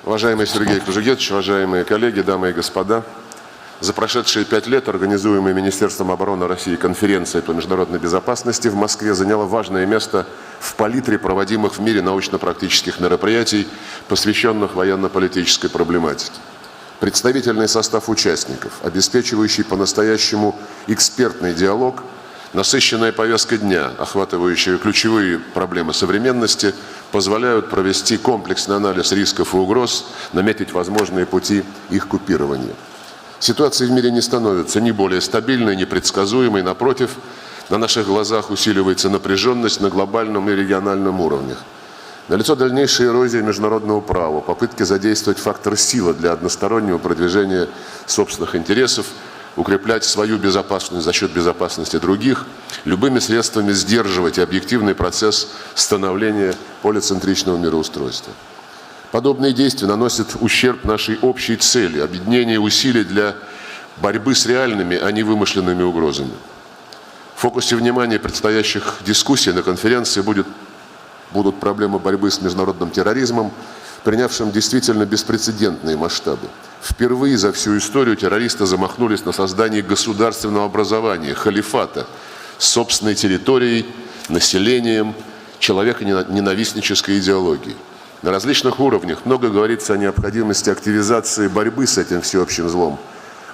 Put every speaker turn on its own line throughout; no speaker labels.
Уважаемый Сергей Кужугетович, уважаемые коллеги, дамы и господа, за прошедшие 5 лет организуемая Министерством обороны России конференция по международной безопасности в Москве заняла важное место в палитре проводимых в мире научно-практических мероприятий, посвященных военно-политической проблематике. Представительный состав участников, обеспечивающий по-настоящему экспертный диалог, насыщенная повестка дня, охватывающая ключевые проблемы современности, позволяют провести комплексный анализ рисков и угроз, наметить возможные пути их купирования. Ситуация в мире не становится ни более стабильной, ни предсказуемой. Напротив, на наших глазах усиливается напряженность на глобальном и региональном уровнях. Налицо дальнейшая эрозия международного права, попытки задействовать фактор силы для одностороннего продвижения собственных интересов, укреплять свою безопасность за счет безопасности других, любыми средствами сдерживать объективный процесс становления полицентричного мироустройства. Подобные действия наносят ущерб нашей общей цели – объединения усилий для борьбы с реальными, а не вымышленными угрозами. В фокусе внимания предстоящих дискуссий на конференции будут проблемы борьбы с международным терроризмом, принявшим действительно беспрецедентные масштабы. Впервые за всю историю террористы замахнулись на создание государственного образования, халифата, с собственной территорией, населением, человеконенавистнической идеологией. На различных уровнях много говорится о необходимости активизации борьбы с этим всеобщим злом.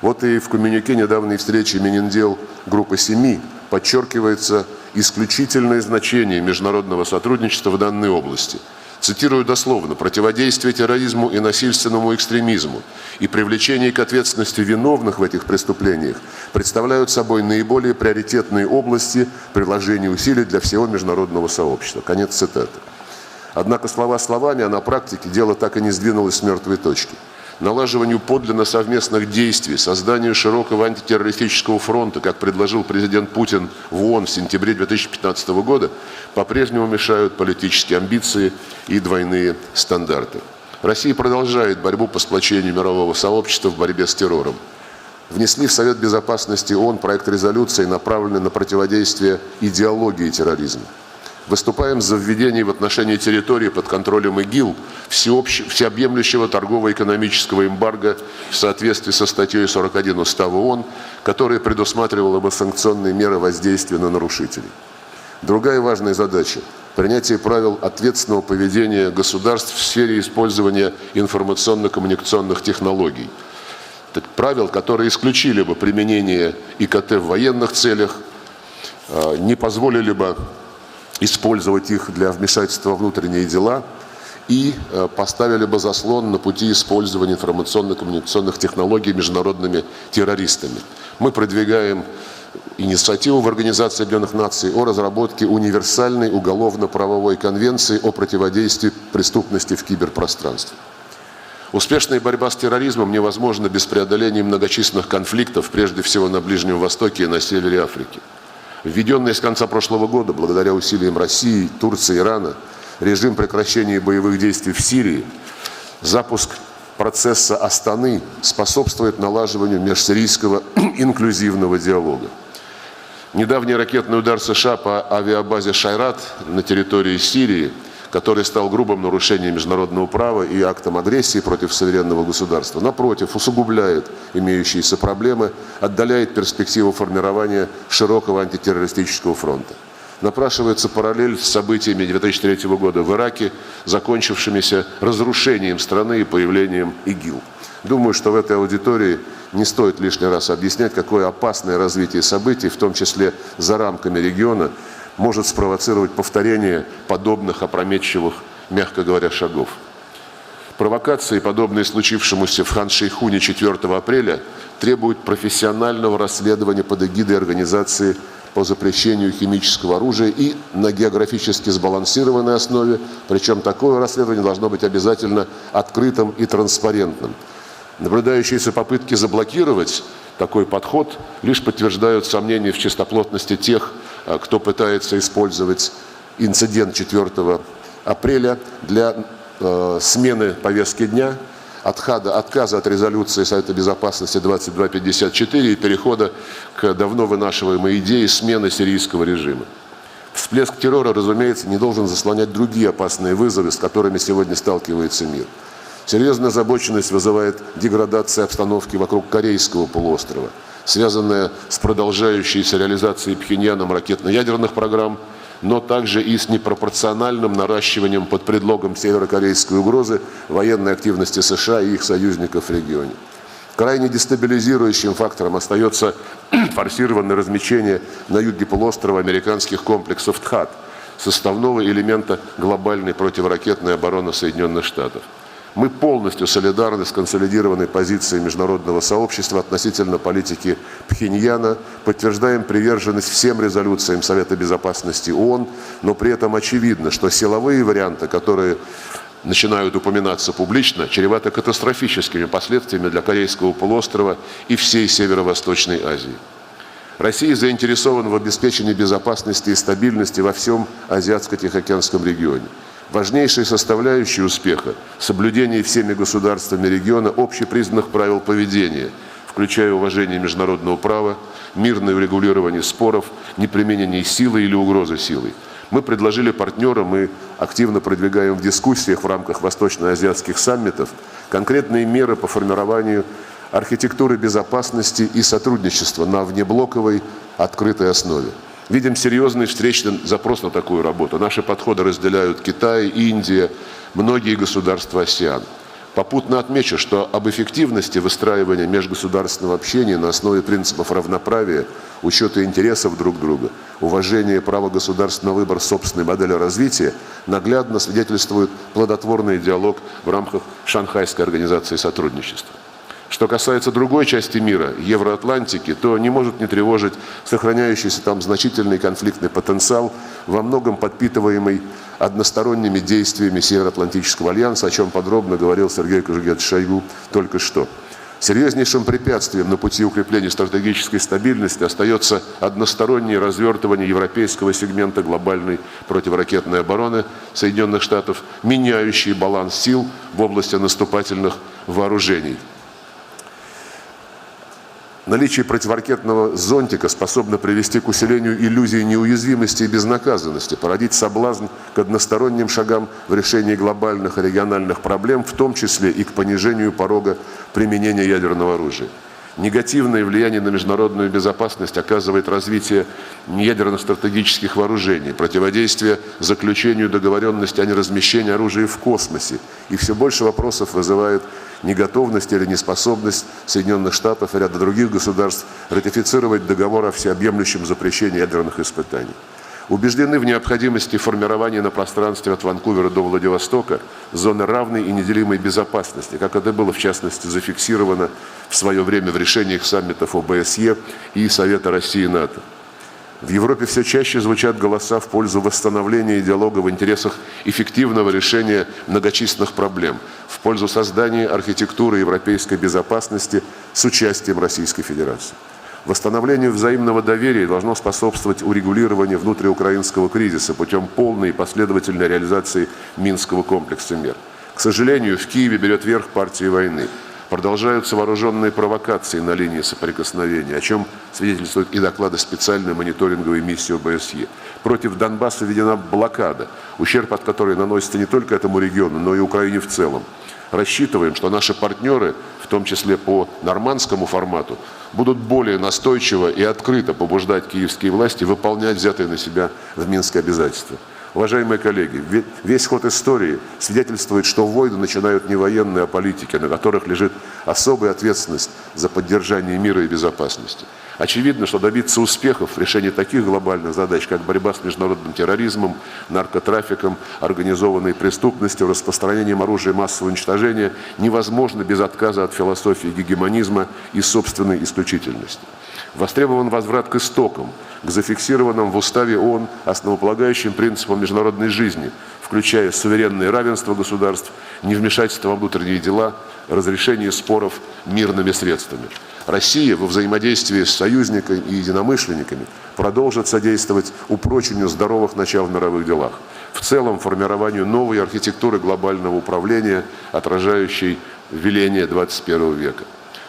Вот и в коммюнике недавней встречи Мининдел группы 7 подчеркивается исключительное значение международного сотрудничества в данной области. Цитирую дословно: «Противодействие терроризму и насильственному экстремизму и привлечение к ответственности виновных в этих преступлениях представляют собой наиболее приоритетные области приложения усилий для всего международного сообщества». Конец цитаты. Однако слова словами, а на практике дело так и не сдвинулось с мертвой точки. Налаживанию подлинно совместных действий, созданию широкого антитеррористического фронта, как предложил президент Путин в ООН в сентябре 2015 года, по-прежнему мешают политические амбиции и двойные стандарты. Россия продолжает борьбу по сплочению мирового сообщества в борьбе с террором. Внесли в Совет Безопасности ООН проект резолюции, направленный на противодействие идеологии терроризма. Выступаем за введение в отношении территории под контролем ИГИЛ всеобъемлющего торгово-экономического эмбарго в соответствии со статьей 41 Устава ООН, которая предусматривала бы санкционные меры воздействия на нарушителей. Другая важная задача – принятие правил ответственного поведения государств в сфере использования информационно-коммуникационных технологий. Правил, которые исключили бы применение ИКТ в военных целях, не позволили бы использовать их для вмешательства во внутренние дела и поставили бы заслон на пути использования информационно-коммуникационных технологий международными террористами. Мы продвигаем инициативу в Организации Объединенных Наций о разработке универсальной уголовно-правовой конвенции о противодействии преступности в киберпространстве. Успешная борьба с терроризмом невозможна без преодоления многочисленных конфликтов, прежде всего на Ближнем Востоке и на севере Африки. Введенный с конца прошлого года, благодаря усилиям России, Турции, Ирана, режим прекращения боевых действий в Сирии, запуск процесса Астаны способствует налаживанию межсирийского инклюзивного диалога. Недавний ракетный удар США по авиабазе «Шайрат» на территории Сирии, который стал грубым нарушением международного права и актом агрессии против суверенного государства, напротив, усугубляет имеющиеся проблемы, отдаляет перспективу формирования широкого антитеррористического фронта. Напрашивается параллель с событиями 2003 года в Ираке, закончившимися разрушением страны и появлением ИГИЛ. Думаю, что в этой аудитории не стоит лишний раз объяснять, какое опасное развитие событий, в том числе за рамками региона, может спровоцировать повторение подобных опрометчивых, мягко говоря, шагов. Провокации, подобные случившемуся в Хан-Шейхуне 4 апреля, требуют профессионального расследования под эгидой организации по запрещению химического оружия и на географически сбалансированной основе, причем такое расследование должно быть обязательно открытым и транспарентным. Наблюдающиеся попытки заблокировать такой подход лишь подтверждают сомнения в чистоплотности тех, кто пытается использовать инцидент 4 апреля для смены повестки дня, отказа от резолюции Совета Безопасности 2254 и перехода к давно вынашиваемой идее смены сирийского режима. Всплеск террора, разумеется, не должен заслонять другие опасные вызовы, с которыми сегодня сталкивается мир. Серьезная озабоченность вызывает деградация обстановки вокруг Корейского полуострова, связанная с продолжающейся реализацией Пхеньяном ракетно-ядерных программ, но также и с непропорциональным наращиванием под предлогом северокорейской угрозы военной активности США и их союзников в регионе. Крайне дестабилизирующим фактором остается форсированное размещение на юге полуострова американских комплексов ТХААД, составного элемента глобальной противоракетной обороны Соединенных Штатов. Мы полностью солидарны с консолидированной позицией международного сообщества относительно политики Пхеньяна, подтверждаем приверженность всем резолюциям Совета Безопасности ООН, но при этом очевидно, что силовые варианты, которые начинают упоминаться публично, чреваты катастрофическими последствиями для Корейского полуострова и всей Северо-Восточной Азии. Россия заинтересована в обеспечении безопасности и стабильности во всем Азиатско-Тихоокеанском регионе. Важнейшей составляющей успеха – соблюдение всеми государствами региона общепризнанных правил поведения, включая уважение международного права, мирное урегулирование споров, неприменение силы или угрозы силой. Мы предложили партнерам и активно продвигаем в дискуссиях в рамках восточноазиатских саммитов конкретные меры по формированию архитектуры безопасности и сотрудничества на внеблоковой открытой основе. Видим серьезный встречный запрос на такую работу. Наши подходы разделяют Китай, Индия, многие государства АСЕАН. Попутно отмечу, что об эффективности выстраивания межгосударственного общения на основе принципов равноправия, учета интересов друг друга, уважения права государств на выбор собственной модели развития наглядно свидетельствует плодотворный диалог в рамках Шанхайской организации сотрудничества. Что касается другой части мира, Евроатлантики, то не может не тревожить сохраняющийся там значительный конфликтный потенциал, во многом подпитываемый односторонними действиями Североатлантического альянса, о чем подробно говорил Сергей Кожугетович Шойгу только что. Серьезнейшим препятствием на пути укрепления стратегической стабильности остается одностороннее развертывание европейского сегмента глобальной противоракетной обороны Соединенных Штатов, меняющий баланс сил в области наступательных вооружений. Наличие противоракетного зонтика способно привести к усилению иллюзии неуязвимости и безнаказанности, породить соблазн к односторонним шагам в решении глобальных и региональных проблем, в том числе и к понижению порога применения ядерного оружия. Негативное влияние на международную безопасность оказывает развитие ядерно-стратегических вооружений, противодействие заключению договоренности о неразмещении оружия в космосе. И все больше вопросов вызывает неготовность или неспособность Соединенных Штатов и ряда других государств ратифицировать договор о всеобъемлющем запрещении ядерных испытаний. Убеждены в необходимости формирования на пространстве от Ванкувера до Владивостока зоны равной и неделимой безопасности, как это было в частности зафиксировано в свое время в решениях саммитов ОБСЕ и Совета России и НАТО. В Европе все чаще звучат голоса в пользу восстановления диалога в интересах эффективного решения многочисленных проблем, в пользу создания архитектуры европейской безопасности с участием Российской Федерации. Восстановлению взаимного доверия должно способствовать урегулированию внутриукраинского кризиса путем полной и последовательной реализации Минского комплекса мер. К сожалению, в Киеве берет верх партия войны. Продолжаются вооруженные провокации на линии соприкосновения, о чем свидетельствуют и доклады специальной мониторинговой миссии ОБСЕ. Против Донбасса введена блокада, ущерб от которой наносится не только этому региону, но и Украине в целом. Рассчитываем, что наши партнеры, в том числе по нормандскому формату, будут более настойчиво и открыто побуждать киевские власти выполнять взятые на себя в Минске обязательства. Уважаемые коллеги, весь ход истории свидетельствует, что войны начинают не военные, а политики, на которых лежит особая ответственность за поддержание мира и безопасности. Очевидно, что добиться успехов в решении таких глобальных задач, как борьба с международным терроризмом, наркотрафиком, организованной преступностью, распространением оружия массового уничтожения, невозможно без отказа от философии гегемонизма и собственной исключительности. Востребован возврат к истокам, к зафиксированным в Уставе ООН основополагающим принципам международной жизни, включая суверенное равенство государств, невмешательство во внутренние дела, разрешение споров мирными средствами. Россия во взаимодействии с союзниками и единомышленниками продолжит содействовать упрочению здоровых начал в мировых делах, в целом формированию новой архитектуры глобального управления, отражающей веления 21 века.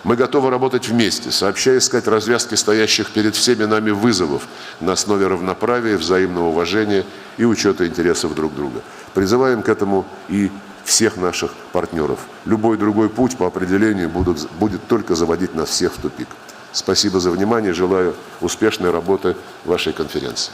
Мы готовы работать вместе, сообща искать развязки стоящих перед всеми нами вызовов на основе равноправия, взаимного уважения и учета интересов друг друга. Призываем к этому и всех наших партнеров. Любой другой путь по определению будет только заводить нас всех в тупик. Спасибо за внимание. Желаю успешной работы вашей конференции.